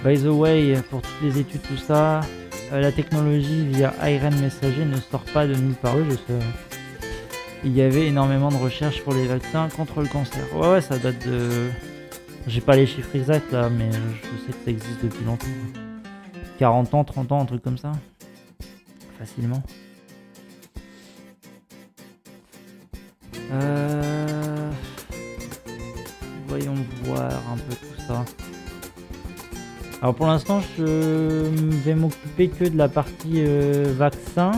By the way, pour toutes les études, tout ça, la technologie via ARN messager ne sort pas de nulle part. Je sais. Il y avait énormément de recherches pour les vaccins contre le cancer. Ouais, ça date de... J'ai pas les chiffres exacts là, mais je sais que ça existe depuis longtemps. 40 ans, 30 ans, un truc comme ça. Facilement. Voyons voir un peu tout ça. Alors pour l'instant, je vais m'occuper que de la partie vaccin.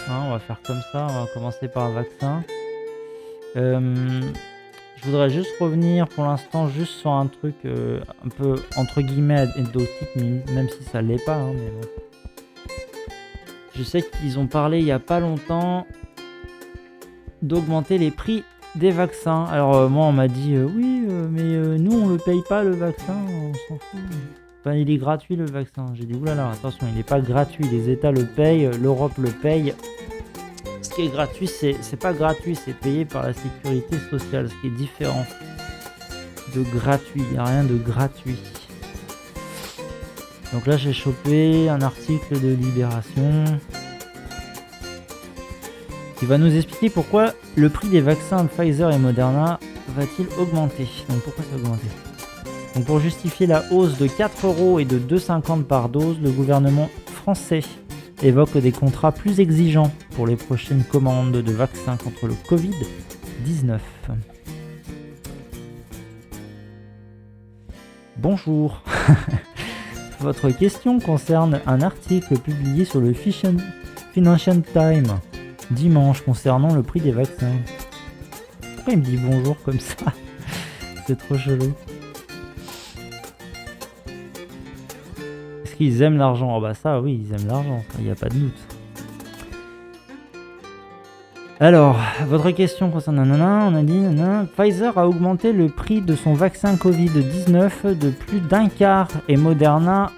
On va faire comme ça, on va commencer par le vaccin. Je voudrais juste revenir pour l'instant juste sur un truc un peu entre guillemets anecdotique, même si ça l'est pas, mais bon. Je sais qu'ils ont parlé il y a pas longtemps d'augmenter les prix des vaccins. Alors moi on m'a dit oui mais nous on le paye pas le vaccin, on s'en fout. Enfin il est gratuit le vaccin. J'ai dit oulala attention, il n'est pas gratuit, les États le payent, l'Europe le paye. Ce qui est gratuit c'est pas gratuit, c'est payé par la sécurité sociale, ce qui est différent de gratuit, il n'y a rien de gratuit. Donc là j'ai chopé un article de Libération qui va nous expliquer pourquoi le prix des vaccins Pfizer et Moderna va-t-il augmenter. Donc pourquoi ça va augmenter ? Donc pour justifier la hausse de 4€ et de 2,50€ par dose, le gouvernement français évoque des contrats plus exigeants pour les prochaines commandes de vaccins contre le Covid-19. Bonjour. Votre question concerne un article publié sur le Financial Times dimanche concernant le prix des vaccins. Pourquoi il me dit bonjour comme ça ? C'est trop chelou. Est-ce qu'ils aiment l'argent ? Oh bah ça oui, ils aiment l'argent, il n'y a pas de doute. Alors, votre question concerne on a dit Pfizer a augmenté le prix de son vaccin Covid-19 de plus d'un quart et Moderna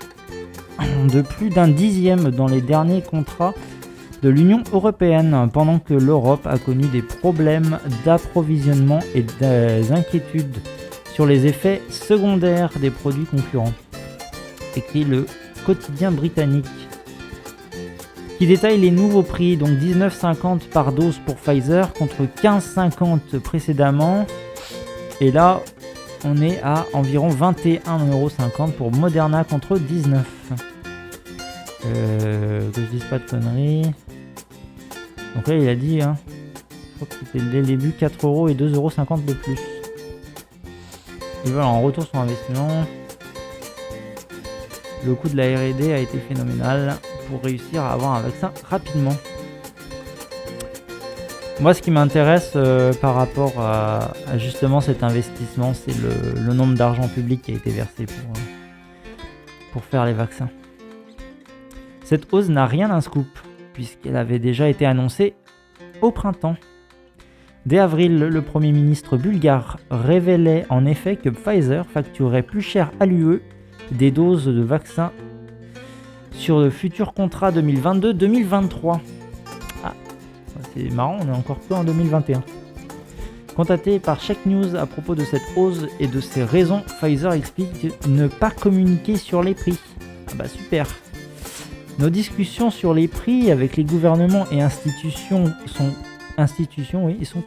de plus d'un dixième dans les derniers contrats de l'Union européenne, pendant que l'Europe a connu des problèmes d'approvisionnement et des inquiétudes sur les effets secondaires des produits concurrents. Écrit le quotidien britannique, qui détaille les nouveaux prix, donc 19,50 par dose pour Pfizer contre 15,50 précédemment, et là on est à environ 21,50€ pour Moderna contre 19. Que je dise pas de conneries. Donc là il a dit, je crois que c'était dès le début 4€ et 2,50€ de plus. Et voilà, en retour sur investissement, le coût de la R&D a été phénoménal pour réussir à avoir un vaccin rapidement. Moi ce qui m'intéresse par rapport à justement cet investissement, c'est le nombre d'argent public qui a été versé pour faire les vaccins. Cette hausse n'a rien d'un scoop, puisqu'elle avait déjà été annoncée au printemps. Dès avril, le Premier ministre bulgare révélait en effet que Pfizer facturait plus cher à l'UE des doses de vaccins sur le futur contrat 2022-2023. Ah, c'est marrant, on est encore peu en 2021. Contacté par Check News à propos de cette hausse et de ses raisons, Pfizer explique ne pas communiquer sur les prix. Ah bah super. Nos discussions sur les prix avec les gouvernements et institutions sont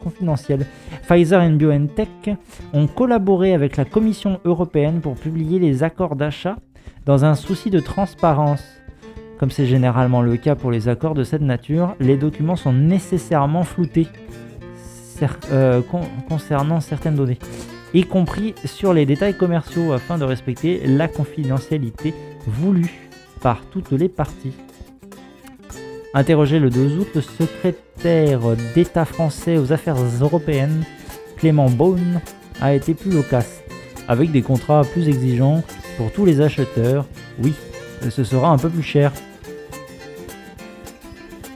confidentielles. Pfizer et BioNTech ont collaboré avec la Commission européenne pour publier les accords d'achat dans un souci de transparence. Comme c'est généralement le cas pour les accords de cette nature, les documents sont nécessairement floutés concernant certaines données, y compris sur les détails commerciaux, afin de respecter la confidentialité voulue par toutes les parties. Interrogé le 2 août, le secrétaire d'État français aux affaires européennes, Clément Beaune, a été plus loquace. Avec des contrats plus exigeants pour tous les acheteurs, oui, ce sera un peu plus cher.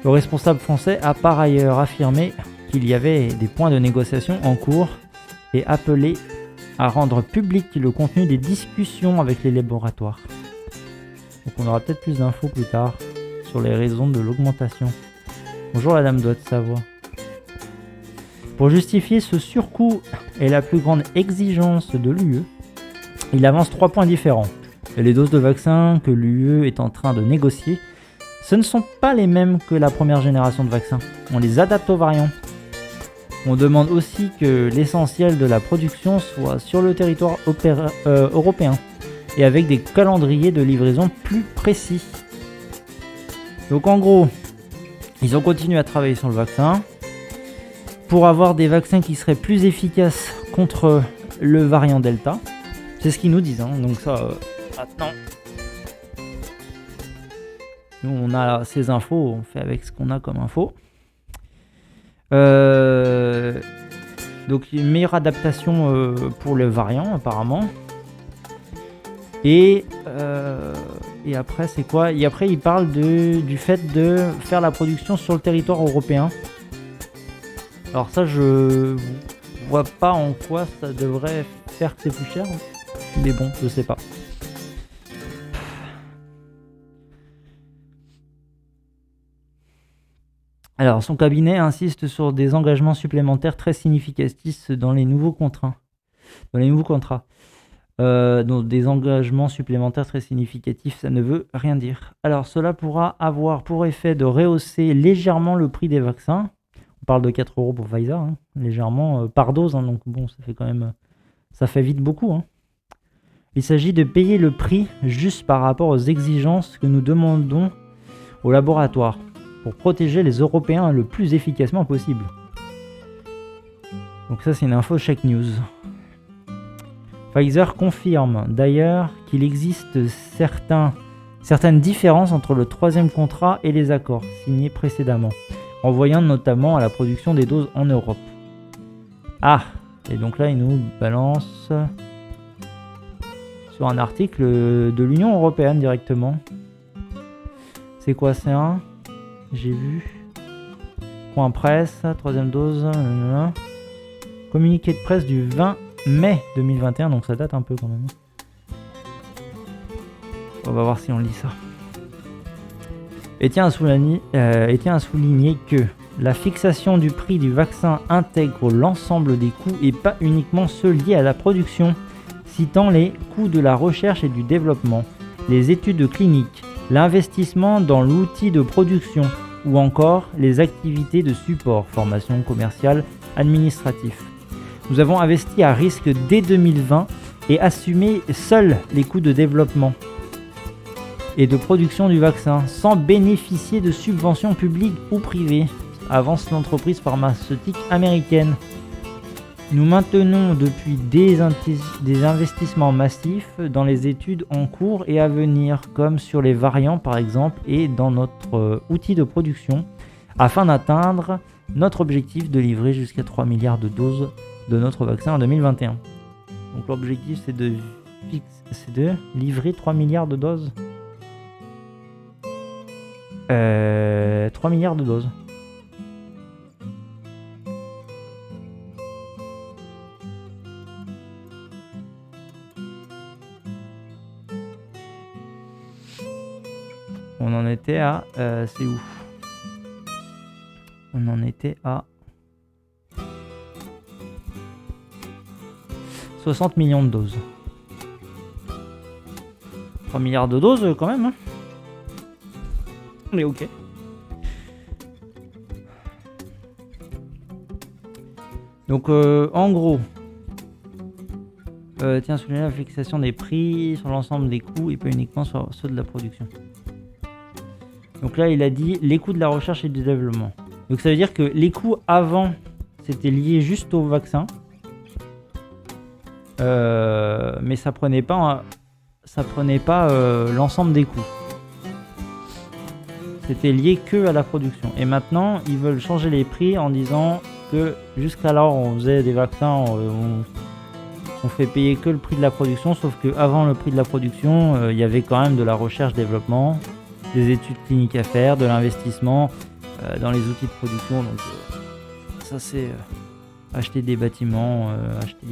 Le responsable français a par ailleurs affirmé qu'il y avait des points de négociation en cours et appelé à rendre public le contenu des discussions avec les laboratoires. Donc on aura peut-être plus d'infos plus tard sur les raisons de l'augmentation. Bonjour la dame de Haute-Savoie. Pour justifier ce surcoût et la plus grande exigence de l'UE, il avance 3 points différents. Et les doses de vaccins que l'UE est en train de négocier, ce ne sont pas les mêmes que la première génération de vaccins. On les adapte aux variants. On demande aussi que l'essentiel de la production soit sur le territoire européen et avec des calendriers de livraison plus précis. Donc en gros, ils ont continué à travailler sur le vaccin pour avoir des vaccins qui seraient plus efficaces contre le variant Delta. C'est ce qu'ils nous disent, hein. Donc ça, maintenant, nous on a ces infos, on fait avec ce qu'on a comme info. Donc une meilleure adaptation pour le variant apparemment. Et après c'est quoi? Et après il parle du fait de faire la production sur le territoire européen. Alors ça je vois pas en quoi ça devrait faire que c'est plus cher. Mais bon, je sais pas. Alors, son cabinet insiste sur des engagements supplémentaires très significatifs dans les nouveaux contrats. Donc, des engagements supplémentaires très significatifs, ça ne veut rien dire. Alors, cela pourra avoir pour effet de rehausser légèrement le prix des vaccins. On parle de 4 € pour Pfizer, hein, légèrement, par dose. Hein, donc, bon, ça fait quand même... Ça fait vite beaucoup. Hein. Il s'agit de payer le prix juste par rapport aux exigences que nous demandons au laboratoire pour protéger les Européens le plus efficacement possible. Donc ça, c'est une info Check News. Pfizer confirme d'ailleurs qu'il existe certaines différences entre le 3e contrat et les accords signés précédemment, renvoyant notamment à la production des doses en Europe. Ah, et donc là, il nous balance sur un article de l'Union Européenne directement. C'est quoi, c'est un... J'ai vu. Point presse, 3e dose. Communiqué de presse du 20 mai 2021, donc ça date un peu quand même. On va voir si on lit ça. Et tient à souligner que la fixation du prix du vaccin intègre l'ensemble des coûts et pas uniquement ceux liés à la production, citant les coûts de la recherche et du développement, les études cliniques, l'investissement dans l'outil de production ou encore les activités de support, formation commerciale, administratif. Nous avons investi à risque dès 2020 et assumé seuls les coûts de développement et de production du vaccin, sans bénéficier de subventions publiques ou privées, avance l'entreprise pharmaceutique américaine. Nous maintenons depuis des investissements massifs dans les études en cours et à venir, comme sur les variants par exemple, et dans notre outil de production, afin d'atteindre notre objectif de livrer jusqu'à 3 milliards de doses de notre vaccin en 2021. Donc l'objectif c'est de livrer 3 milliards de doses. 3 milliards de doses. On en était à... c'est où? On en était à... 60 millions de doses. 3 milliards de doses quand même. Hein. Mais ok. Donc en gros... tiens, souligner la fixation des prix sur l'ensemble des coûts et pas uniquement sur ceux de la production. Donc là, il a dit les coûts de la recherche et du développement. Donc ça veut dire que les coûts avant, c'était lié juste au vaccin. Mais ça prenait pas l'ensemble des coûts. C'était lié que à la production. Et maintenant, ils veulent changer les prix en disant que jusqu'alors, on faisait des vaccins, on fait payer que le prix de la production, sauf qu'avant le prix de la production, il y avait quand même de la recherche-développement, des études cliniques à faire, de l'investissement dans les outils de production. Donc ça c'est acheter des bâtiments, acheter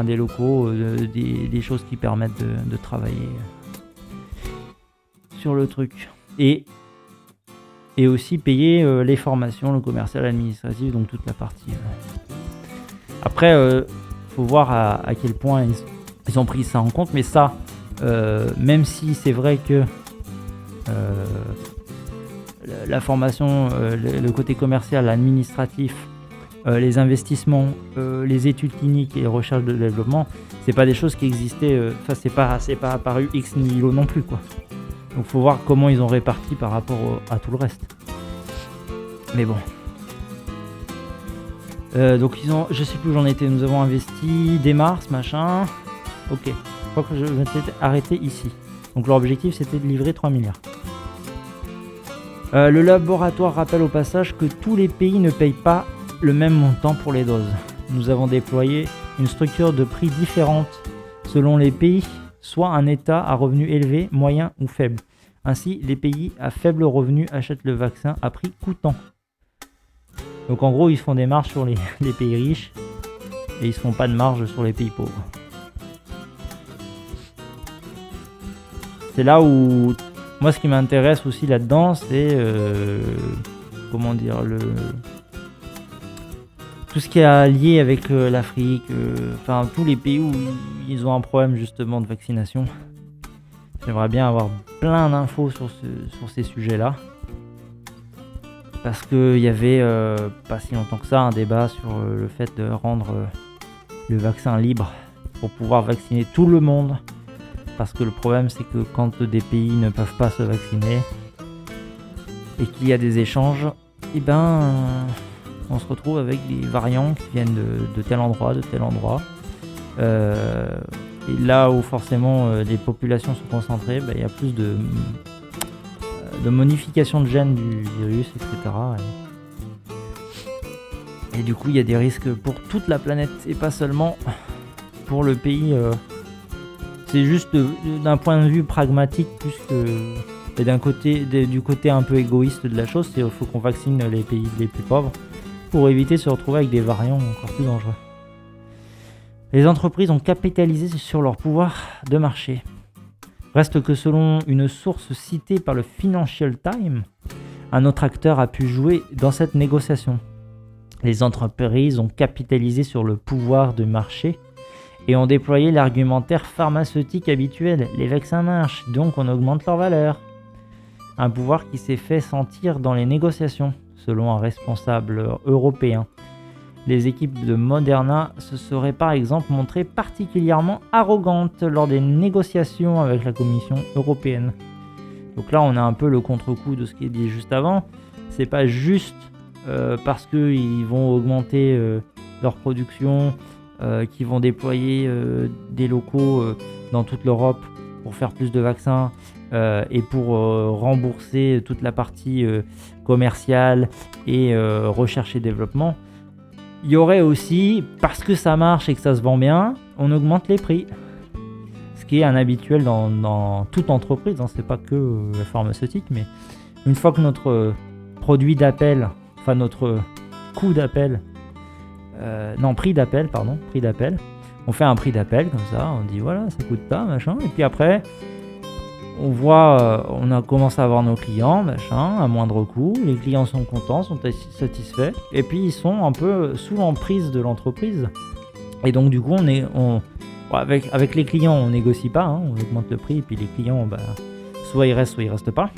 des locaux, des choses qui permettent de travailler sur le truc. Et aussi payer les formations, le commercial, administratif, donc toute la partie. Après, faut voir à quel point ils ont pris ça en compte, mais ça, même si c'est vrai que la formation, le côté commercial, administratif, les investissements, les études cliniques et les recherches de développement, c'est pas des choses qui existaient, c'est pas apparu ex nihilo non plus, quoi. Donc faut voir comment ils ont réparti par rapport à tout le reste. Mais bon. Donc je sais plus où j'en étais, nous avons investi dès mars, machin. Ok, je crois que je m'étais arrêté ici. Donc leur objectif c'était de livrer 3 milliards. Le laboratoire rappelle au passage que tous les pays ne payent pas le même montant pour les doses. Nous avons déployé une structure de prix différente selon les pays, soit un État à revenu élevé, moyen ou faible. Ainsi, les pays à faible revenu achètent le vaccin à prix coûtant. Donc en gros, ils font des marges sur les pays riches et ils se font pas de marge sur les pays pauvres. C'est là où moi, ce qui m'intéresse aussi là-dedans, c'est tout ce qui est lié avec l'Afrique, tous les pays où ils ont un problème justement de vaccination. J'aimerais bien avoir plein d'infos sur ces sujets-là. Parce qu'il y avait pas si longtemps que ça un débat sur le fait de rendre le vaccin libre pour pouvoir vacciner tout le monde. Parce que le problème c'est que quand des pays ne peuvent pas se vacciner et qu'il y a des échanges, on se retrouve avec des variants qui viennent de tel endroit, de tel endroit. Et là où forcément les populations sont concentrées, il y a plus de modification de gènes du virus, etc. Et du coup, il y a des risques pour toute la planète et pas seulement pour le pays. C'est juste d'un point de vue pragmatique plus que du côté un peu égoïste de la chose, il faut qu'on vaccine les pays les plus pauvres pour éviter de se retrouver avec des variants encore plus dangereux. Les entreprises ont capitalisé sur leur pouvoir de marché. Reste que selon une source citée par le Financial Times, un autre acteur a pu jouer dans cette négociation. Les entreprises ont capitalisé sur le pouvoir de marché et ont déployé l'argumentaire pharmaceutique habituel. Les vaccins marchent, donc on augmente leur valeur. Un pouvoir qui s'est fait sentir dans les négociations, selon un responsable européen. Les équipes de Moderna se seraient par exemple montrées particulièrement arrogantes lors des négociations avec la Commission européenne. Donc là, on a un peu le contre-coup de ce qui est dit juste avant. C'est pas juste parce qu'ils vont augmenter leur production, qu'ils vont déployer des locaux dans toute l'Europe pour faire plus de vaccins et pour rembourser toute la partie commerciale et recherche et développement. Il y aurait aussi, parce que ça marche et que ça se vend bien, on augmente les prix. Ce qui est un habituel dans toute entreprise, c'est pas que la pharmaceutique, mais une fois que notre produit d'appel, notre coût d'appel, prix d'appel, on fait un prix d'appel comme ça, on dit voilà, ça coûte pas, machin, et puis après, on a commencé à avoir nos clients, machin, à moindre coût. Les clients sont contents, sont satisfaits. Et puis ils sont un peu sous l'emprise de l'entreprise. Et donc du coup, avec les clients, on négocie pas, on augmente le prix. Et puis les clients, soit ils restent pas.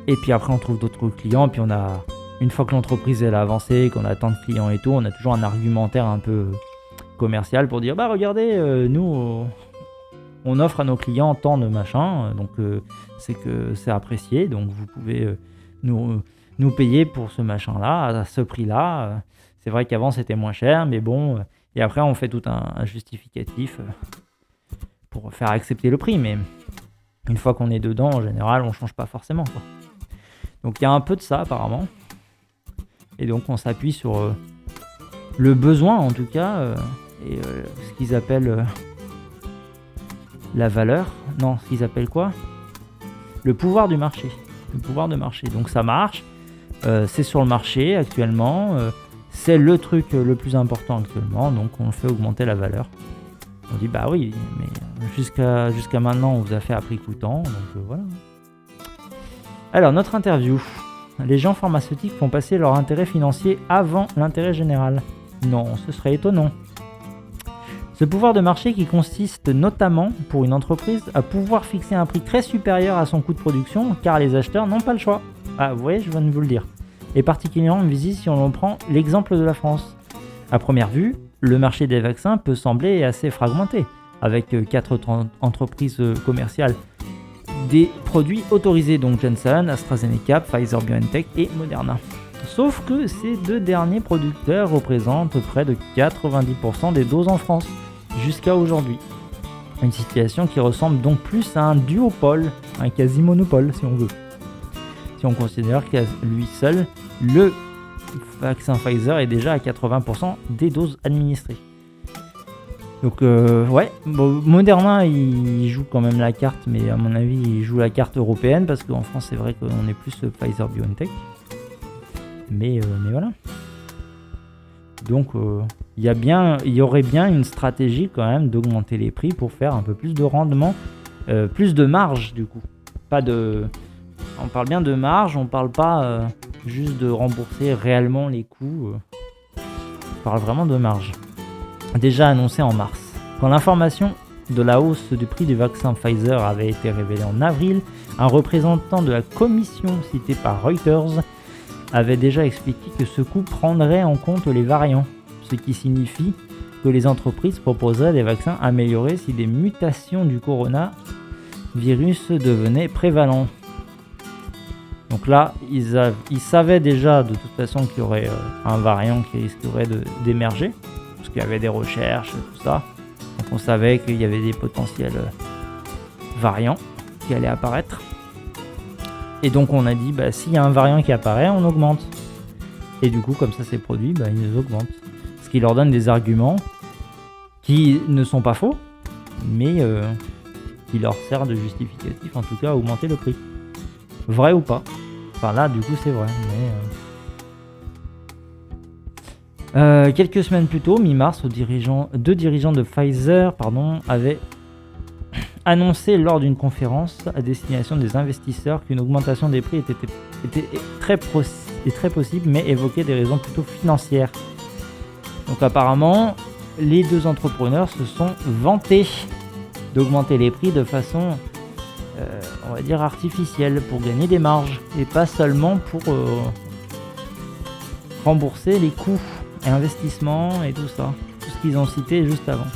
Et puis après, on trouve d'autres clients. Et puis une fois que l'entreprise elle a avancé, qu'on a tant de clients et tout, on a toujours un argumentaire un peu commercial pour dire regardez, nous. On offre à nos clients tant de machin, donc c'est que c'est apprécié, donc vous pouvez nous payer pour ce machin-là, à ce prix-là. C'est vrai qu'avant c'était moins cher, mais bon. Et après on fait tout un justificatif pour faire accepter le prix, mais une fois qu'on est dedans, en général, on change pas forcément, quoi. Donc il y a un peu de ça apparemment, et donc on s'appuie sur le besoin en tout cas, et ce qu'ils appellent la valeur, ce qu'ils appellent quoi ? Le pouvoir du marché. Le pouvoir de marché. Donc ça marche, c'est sur le marché actuellement, c'est le truc le plus important actuellement, donc on fait augmenter la valeur. On dit oui, mais jusqu'à maintenant on vous a fait à prix coûtant, donc voilà. Alors notre interview. Les gens pharmaceutiques font passer leur intérêt financier avant l'intérêt général. Non, ce serait étonnant. Ce pouvoir de marché qui consiste notamment pour une entreprise à pouvoir fixer un prix très supérieur à son coût de production car les acheteurs n'ont pas le choix. Ah, vous voyez, je viens de vous le dire. Et particulièrement visible si on prend l'exemple de la France. À première vue, le marché des vaccins peut sembler assez fragmenté, avec 4 entreprises commerciales. Des produits autorisés, donc Johnson, AstraZeneca, Pfizer-BioNTech et Moderna. Sauf que ces 2 derniers producteurs représentent près de 90% des doses en France, jusqu'à aujourd'hui. Une situation qui ressemble donc plus à un duopole, un quasi-monopole si on veut. Si on considère qu'à lui seul, le vaccin Pfizer est déjà à 80% des doses administrées. Donc ouais, bon, Moderna il joue quand même la carte, mais à mon avis il joue la carte européenne parce qu'en France c'est vrai qu'on est plus Pfizer-BioNTech. Mais voilà. Donc il y aurait bien une stratégie quand même d'augmenter les prix pour faire un peu plus de rendement, plus de marge du coup. On parle bien de marge, on parle pas juste de rembourser réellement les coûts. On parle vraiment de marge. Déjà annoncé en mars. Quand l'information de la hausse du prix du vaccin Pfizer avait été révélée en avril, un représentant de la commission cité par Reuters avait déjà expliqué que ce coût prendrait en compte les variants, ce qui signifie que les entreprises proposeraient des vaccins améliorés si des mutations du coronavirus devenaient prévalentes. Donc là, ils savaient déjà de toute façon qu'il y aurait un variant qui risquerait d'émerger, parce qu'il y avait des recherches, tout ça. Donc on savait qu'il y avait des potentiels variants qui allaient apparaître. Et donc on a dit, s'il y a un variant qui apparaît, on augmente. Et du coup, comme ça c'est produit, ils augmentent. Ce qui leur donne des arguments qui ne sont pas faux, mais qui leur sert de justificatif, en tout cas à augmenter le prix. Vrai ou pas? Enfin là, du coup, c'est vrai. Mais quelques semaines plus tôt, mi-mars, deux dirigeants de Pfizer avaient annoncé lors d'une conférence à destination des investisseurs qu'une augmentation des prix était très possible, mais évoquait des raisons plutôt financières. Donc apparemment, les 2 entrepreneurs se sont vantés d'augmenter les prix de façon, on va dire, artificielle, pour gagner des marges, et pas seulement pour rembourser les coûts et investissements et tout ça, tout ce qu'ils ont cité juste avant.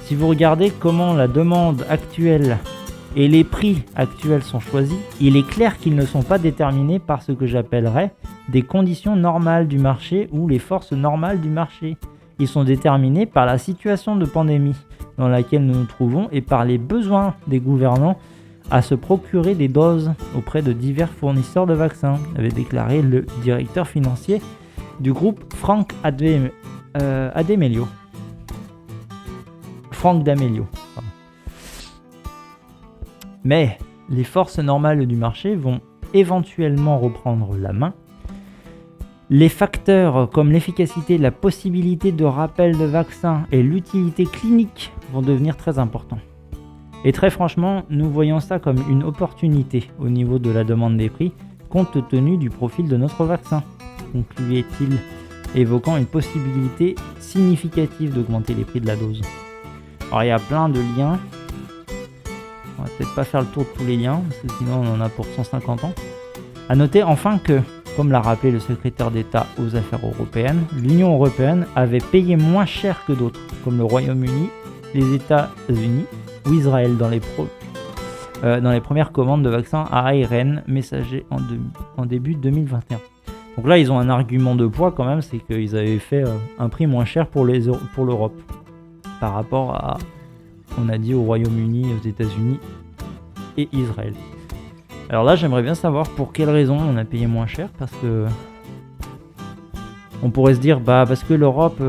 Si vous regardez comment la demande actuelle et les prix actuels sont choisis, il est clair qu'ils ne sont pas déterminés par ce que j'appellerais des conditions normales du marché ou les forces normales du marché. Ils sont déterminés par la situation de pandémie dans laquelle nous nous trouvons et par les besoins des gouvernants à se procurer des doses auprès de divers fournisseurs de vaccins, avait déclaré le directeur financier du groupe Frank D'Amelio. Mais les forces normales du marché vont éventuellement reprendre la main. Les facteurs comme l'efficacité, la possibilité de rappel de vaccins et l'utilité clinique vont devenir très importants. Et très franchement, nous voyons ça comme une opportunité au niveau de la demande des prix, compte tenu du profil de notre vaccin, concluait-il, évoquant une possibilité significative d'augmenter les prix de la dose. Alors il y a plein de liens, on va peut-être pas faire le tour de tous les liens, parce que sinon on en a pour 150 ans. A noter enfin que, comme l'a rappelé le secrétaire d'État aux Affaires européennes, l'Union européenne avait payé moins cher que d'autres, comme le Royaume-Uni, les États-Unis ou Israël dans les premières commandes de vaccins à ARN messagers en début 2021. Donc là, ils ont un argument de poids quand même, c'est qu'ils avaient fait un prix moins cher pour l'Europe par rapport à, on a dit, au Royaume-Uni, aux États-Unis et Israël. Alors là, j'aimerais bien savoir pour quelle raison on a payé moins cher, parce que on pourrait se dire, parce que l'Europe,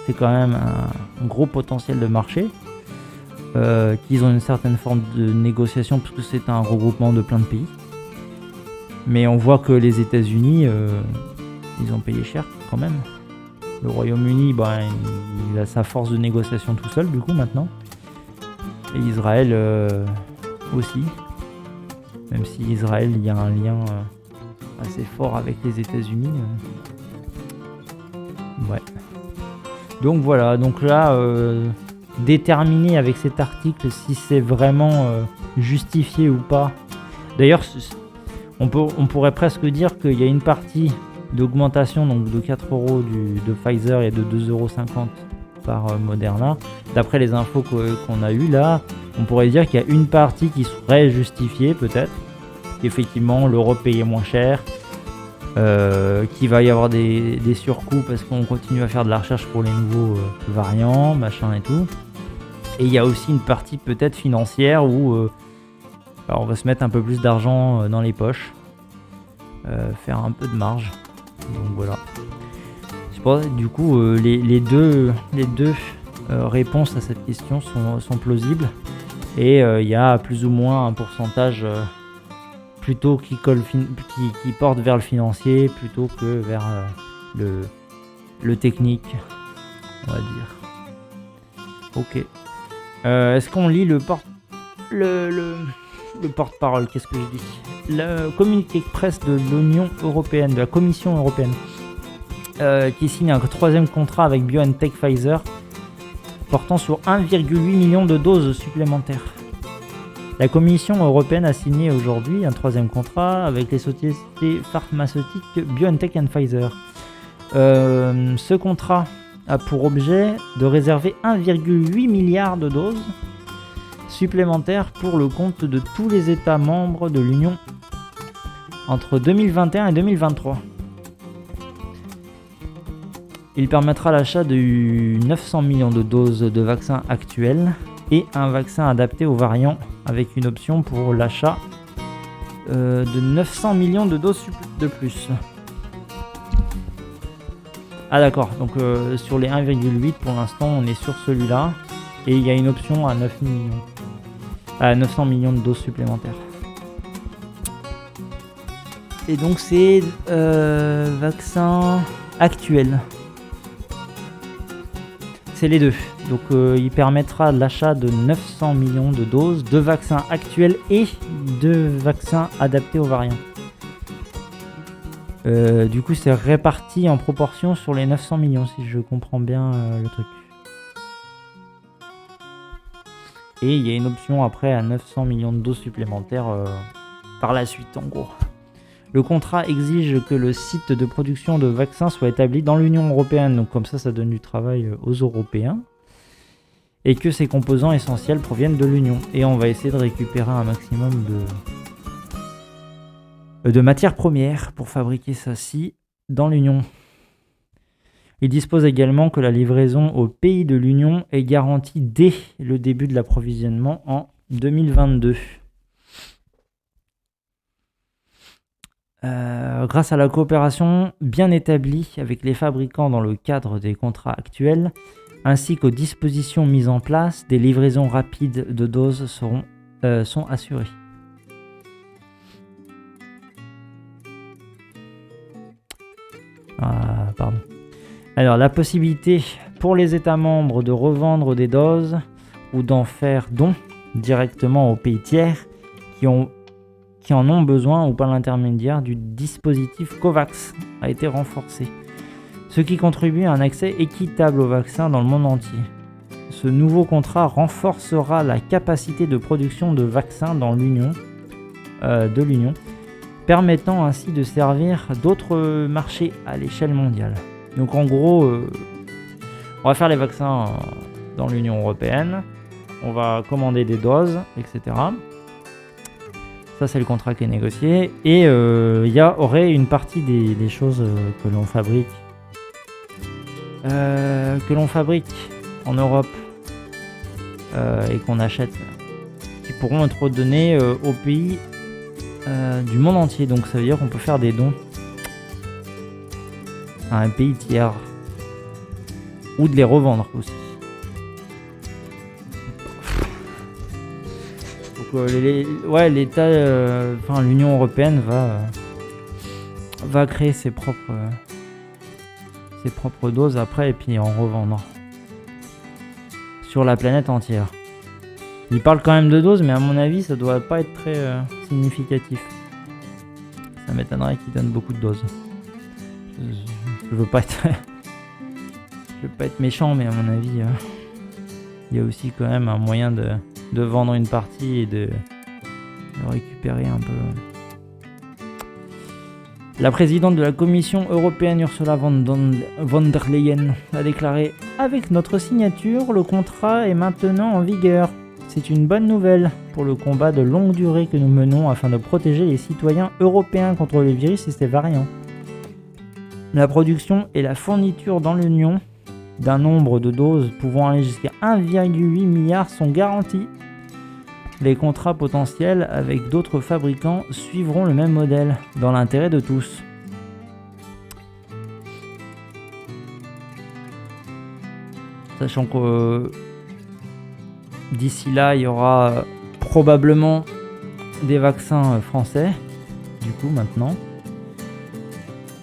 c'est quand même un gros potentiel de marché, qu'ils ont une certaine forme de négociation, parce que c'est un regroupement de plein de pays. Mais on voit que les États-Unis, ils ont payé cher quand même. Le Royaume-Uni, il a sa force de négociation tout seul, du coup, maintenant. Et Israël aussi. Même si Israël, il y a un lien assez fort avec les États-Unis. Ouais. Donc voilà, donc là, déterminer avec cet article si c'est vraiment justifié ou pas. D'ailleurs, on pourrait presque dire qu'il y a une partie d'augmentation donc de 4 € de Pfizer et de 2,50 € par Moderna. D'après les infos qu'on a eues là, on pourrait dire qu'il y a une partie qui serait justifiée peut-être, qu'effectivement l'Europe payait moins cher, qu'il va y avoir des surcoûts parce qu'on continue à faire de la recherche pour les nouveaux variants, machin et tout. Et il y a aussi une partie peut-être financière où on va se mettre un peu plus d'argent dans les poches, faire un peu de marge. Donc voilà. Du coup, les deux réponses à cette question sont plausibles. Et il y a plus ou moins un pourcentage plutôt qui porte vers le financier plutôt que vers le technique, on va dire. Ok. Est-ce qu'on lit le porte-parole, qu'est-ce que je dis? Le communiqué de presse de l'Union Européenne, de la Commission Européenne, qui signe un 3e contrat avec BioNTech Pfizer, portant sur 1,8 million de doses supplémentaires. La Commission Européenne a signé aujourd'hui un 3e contrat avec les sociétés pharmaceutiques BioNTech et Pfizer. Ce contrat a pour objet de réserver 1,8 milliard de doses supplémentaires pour le compte de tous les États membres de l'Union entre 2021 et 2023. Il permettra l'achat de 900 millions de doses de vaccins actuels et un vaccin adapté aux variants avec une option pour l'achat de 900 millions de doses de plus. Ah d'accord, donc sur les 1,8 pour l'instant on est sur celui-là et il y a une option à 900 millions de doses supplémentaires. Et donc c'est vaccin actuel. C'est les deux. Donc il permettra l'achat de 900 millions de doses de vaccins actuels et de vaccins adaptés aux variants. Du coup c'est réparti en proportion sur les 900 millions si je comprends bien le truc. Et il y a une option après à 900 millions de doses supplémentaires par la suite en gros. Le contrat exige que le site de production de vaccins soit établi dans l'Union Européenne, donc comme ça donne du travail aux Européens, et que ses composants essentiels proviennent de l'Union. Et on va essayer de récupérer un maximum de matières premières pour fabriquer ça-ci dans l'Union. Il dispose également que la livraison aux pays de l'Union est garantie dès le début de l'approvisionnement en 2022. Grâce à la coopération bien établie avec les fabricants dans le cadre des contrats actuels, ainsi qu'aux dispositions mises en place, des livraisons rapides de doses sont assurées. Alors, la possibilité pour les États membres de revendre des doses ou d'en faire don directement aux pays tiers qui en ont besoin ou par l'intermédiaire du dispositif COVAX a été renforcé, ce qui contribue à un accès équitable aux vaccins dans le monde entier. Ce nouveau contrat renforcera la capacité de production de vaccins dans l'Union, permettant ainsi de servir d'autres marchés à l'échelle mondiale. Donc en gros, on va faire les vaccins dans l'Union Européenne, on va commander des doses, etc. Ça c'est le contrat qui est négocié. Et il y aurait une partie des choses que l'on fabrique en Europe et qu'on achète, qui pourront être données aux pays du monde entier. Donc ça veut dire qu'on peut faire des dons à un pays tiers ou de les revendre aussi. Donc l'État, l'Union Européenne va créer ses propres doses après et puis en revendre sur la planète entière. Il parle quand même de doses, mais à mon avis ça doit pas être très significatif. Ça m'étonnerait qu'il donne beaucoup de doses. Je veux pas être je vais pas être méchant, mais à mon avis, il y a aussi quand même un moyen de vendre une partie et de récupérer un peu. La présidente de la Commission européenne, Ursula von der Leyen, a déclaré « Avec notre signature, le contrat est maintenant en vigueur. C'est une bonne nouvelle pour le combat de longue durée que nous menons afin de protéger les citoyens européens contre le virus et ses variants. La production et la fourniture dans l'Union d'un nombre de doses pouvant aller jusqu'à 1,8 milliard sont garanties. Les contrats potentiels avec d'autres fabricants suivront le même modèle, dans l'intérêt de tous. » Sachant que d'ici là, il y aura probablement des vaccins français, du coup, maintenant.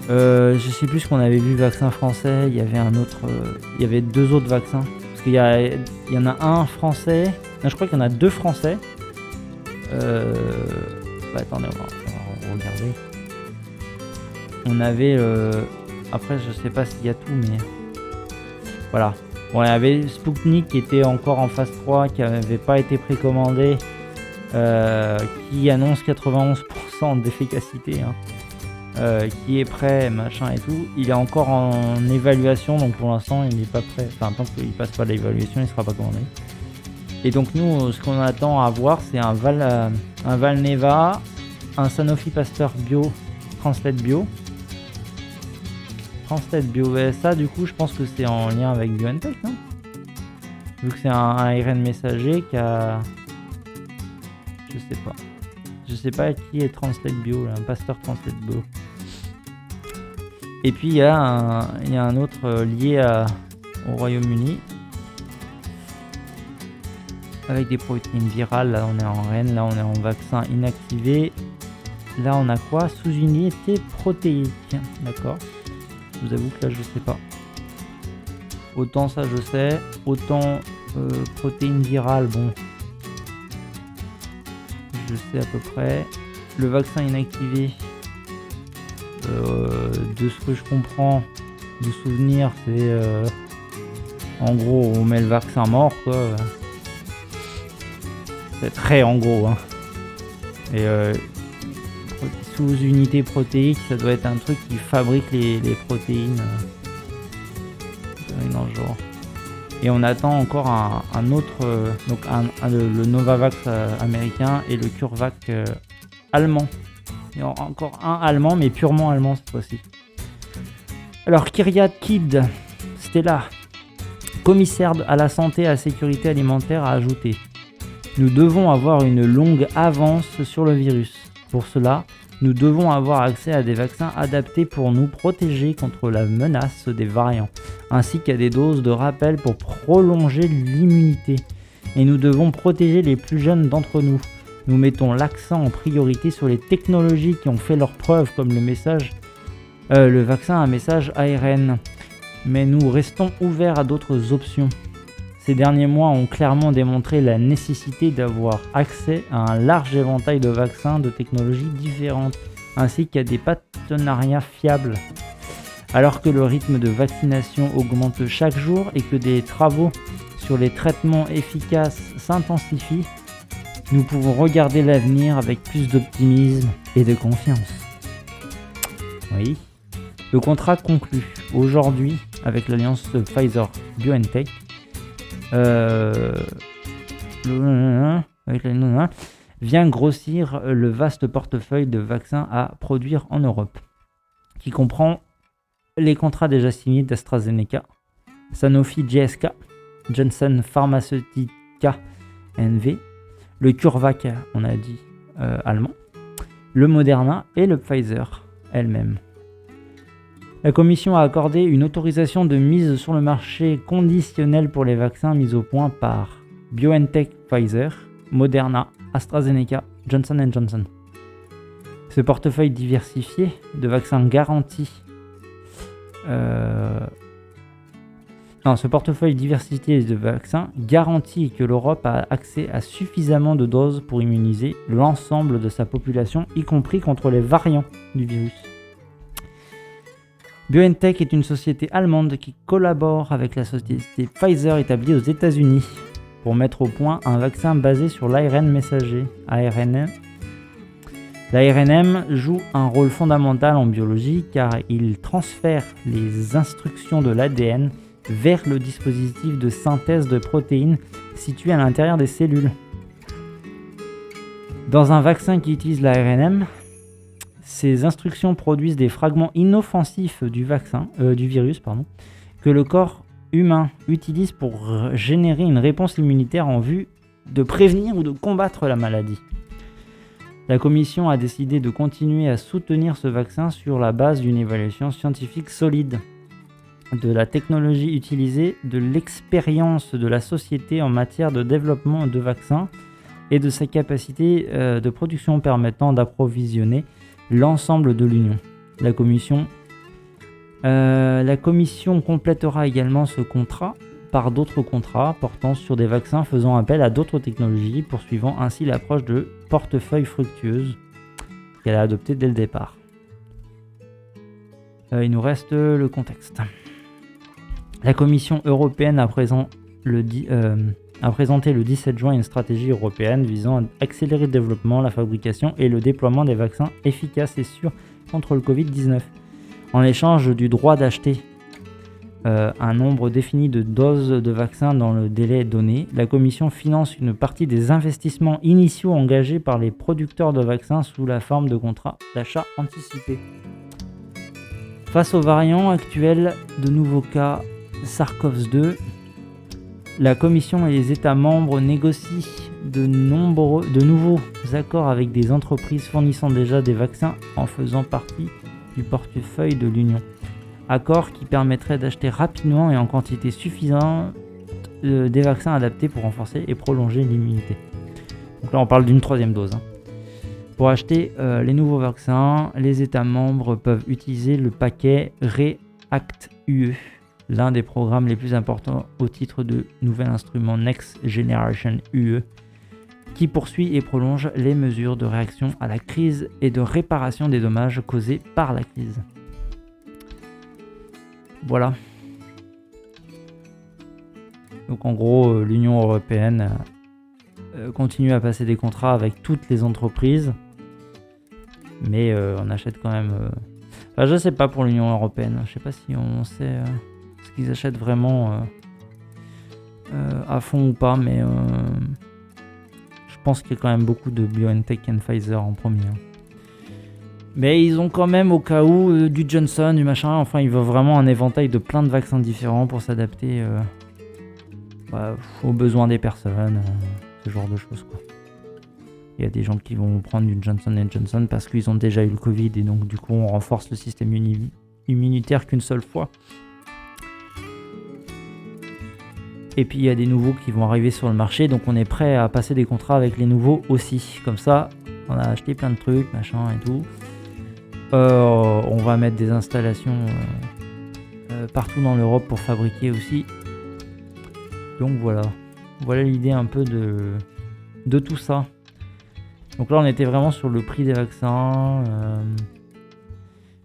Je sais plus ce qu'on avait vu, vaccin français, il y avait un autre, il y avait 2 autres vaccins. Parce qu'il y en a un français, non, je crois qu'il y en a 2 français. Attendez, on va regarder. On avait, après je sais pas s'il y a tout, mais voilà. Bon, il y avait Sputnik qui était encore en phase 3, qui n'avait pas été précommandé, qui annonce 91% d'efficacité, qui est prêt, machin et tout. Il est encore en évaluation, donc pour l'instant il n'est pas prêt. Enfin, tant qu'il passe pas l'évaluation, il ne sera pas commandé. Et donc nous, ce qu'on attend à voir, c'est un Valneva, un Sanofi Pasteur Bio, Translate Bio. Translate Bio, ça du coup je pense que c'est en lien avec BioNTech, non? Vu que c'est un ARN messager qui a... Je sais pas qui est Translate Bio, là, un Pasteur Translate Bio. Et puis il y a un autre lié au Royaume-Uni. Avec des protéines virales, là on est en RN, là on est en vaccin inactivé. Là on a quoi? Sous-unité protéique, d'accord. Je vous avoue que là je sais pas. Autant ça je sais, autant protéines virales, bon. Je sais à peu près. Le vaccin inactivé, de ce que je comprends, de souvenir, c'est en gros on met le vaccin mort quoi. C'est très en gros, hein. Et sous unité protéique, ça doit être un truc qui fabrique les protéines dans le genre. Et on attend encore un autre, donc le Novavax américain et le CureVac allemand. Il y a encore un allemand, mais purement allemand cette fois-ci. Alors Kyriat Kid Stella, commissaire à la santé et à la sécurité alimentaire, a ajouté: nous devons avoir une longue avance sur le virus. Pour cela, nous devons avoir accès à des vaccins adaptés pour nous protéger contre la menace des variants, ainsi qu'à des doses de rappel pour prolonger l'immunité. Et nous devons protéger les plus jeunes d'entre nous. Nous mettons l'accent en priorité sur les technologies qui ont fait leurs preuves, comme le vaccin à message ARN. Mais nous restons ouverts à d'autres options. Ces derniers mois ont clairement démontré la nécessité d'avoir accès à un large éventail de vaccins de technologies différentes, ainsi qu'à des partenariats fiables. Alors que le rythme de vaccination augmente chaque jour et que des travaux sur les traitements efficaces s'intensifient, nous pouvons regarder l'avenir avec plus d'optimisme et de confiance. Oui. Le contrat conclu aujourd'hui avec l'alliance Pfizer-BioNTech vient grossir le vaste portefeuille de vaccins à produire en Europe, qui comprend les contrats déjà signés d'AstraZeneca, Sanofi GSK, Janssen Pharmaceutica NV, le CureVac, on a dit allemand, le Moderna et le Pfizer elle-même. La Commission a accordé une autorisation de mise sur le marché conditionnelle pour les vaccins mis au point par BioNTech Pfizer, Moderna, AstraZeneca, Johnson & Johnson. Ce portefeuille diversifié de vaccins garantit que l'Europe a accès à suffisamment de doses pour immuniser l'ensemble de sa population, y compris contre les variants du virus. BioNTech est une société allemande qui collabore avec la société Pfizer établie aux États-Unis pour mettre au point un vaccin basé sur l'ARN messager, ARN. L'ARNM joue un rôle fondamental en biologie car il transfère les instructions de l'ADN vers le dispositif de synthèse de protéines situé à l'intérieur des cellules. Dans un vaccin qui utilise l'ARNM, ces instructions produisent des fragments inoffensifs du virus, que le corps humain utilise pour générer une réponse immunitaire en vue de prévenir ou de combattre la maladie. La Commission a décidé de continuer à soutenir ce vaccin sur la base d'une évaluation scientifique solide, de la technologie utilisée, de l'expérience de la société en matière de développement de vaccins et de sa capacité de production permettant d'approvisionner l'ensemble de l'Union. La Commission complétera également ce contrat par d'autres contrats portant sur des vaccins faisant appel à d'autres technologies, poursuivant ainsi l'approche de portefeuille fructueuse qu'elle a adoptée dès le départ. Il nous reste le contexte. La Commission européenne a présenté le 17 juin une stratégie européenne visant à accélérer le développement, la fabrication et le déploiement des vaccins efficaces et sûrs contre le Covid-19. En échange du droit d'acheter un nombre défini de doses de vaccins dans le délai donné, la Commission finance une partie des investissements initiaux engagés par les producteurs de vaccins sous la forme de contrats d'achat anticipés. Face aux variants actuels de nouveaux cas SARS-CoV-2, la Commission et les États membres négocient de nouveaux accords avec des entreprises fournissant déjà des vaccins en faisant partie du portefeuille de l'Union. Accord qui permettrait d'acheter rapidement et en quantité suffisante des vaccins adaptés pour renforcer et prolonger l'immunité. Donc là on parle d'une 3e dose. Pour acheter les nouveaux vaccins, les États membres peuvent utiliser le paquet REACT-UE, l'un des programmes les plus importants au titre de nouvel instrument Next Generation UE, qui poursuit et prolonge les mesures de réaction à la crise et de réparation des dommages causés par la crise. Voilà. Donc en gros, l'Union européenne continue à passer des contrats avec toutes les entreprises, mais on achète quand même... Enfin, je sais pas pour l'Union européenne, je sais pas si on sait ce qu'ils achètent vraiment à fond ou pas, mais je pense qu'il y a quand même beaucoup de BioNTech et Pfizer en premier. Mais ils ont quand même au cas où du Johnson, du machin, enfin ils veulent vraiment un éventail de plein de vaccins différents pour s'adapter aux besoins des personnes, ce genre de choses quoi. Il y a des gens qui vont prendre du Johnson & Johnson parce qu'ils ont déjà eu le Covid et donc du coup on renforce le système immunitaire qu'une seule fois. Et puis il y a des nouveaux qui vont arriver sur le marché, donc on est prêt à passer des contrats avec les nouveaux aussi. Comme ça, on a acheté plein de trucs, machin et tout. On va mettre des installations partout dans l'Europe pour fabriquer aussi. Donc voilà l'idée un peu de tout ça. Donc là on était vraiment sur le prix des vaccins,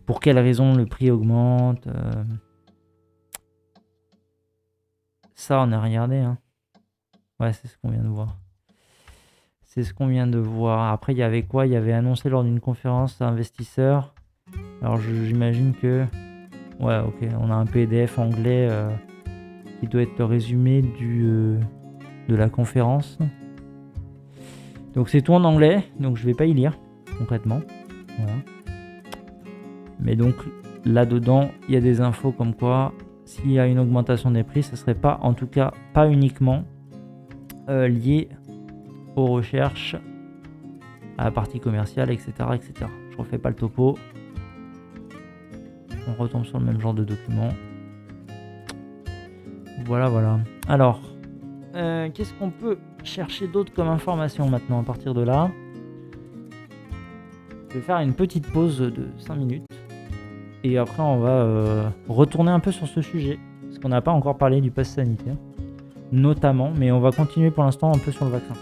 pour quelles raisons le prix augmente. Ça on a regardé hein. Ouais, c'est ce qu'on vient de voir. Après il y avait quoi? Il y avait annoncé lors d'une conférence investisseurs. Alors j'imagine que... Ouais, ok, on a un PDF anglais qui doit être le résumé de la conférence. Donc c'est tout en anglais, donc je vais pas y lire concrètement. Voilà. Mais donc là-dedans, il y a des infos comme quoi s'il y a une augmentation des prix, ce serait pas, en tout cas pas uniquement lié aux recherches, à la partie commerciale, etc., etc. Je refais pas le topo. On retombe sur le même genre de document. Voilà. Alors, qu'est-ce qu'on peut chercher d'autre comme information maintenant à partir de là? Je vais faire une petite pause de 5 minutes. Et après, on va retourner un peu sur ce sujet. Parce qu'on n'a pas encore parlé du pass sanitaire. Notamment, mais on va continuer pour l'instant un peu sur le vaccin.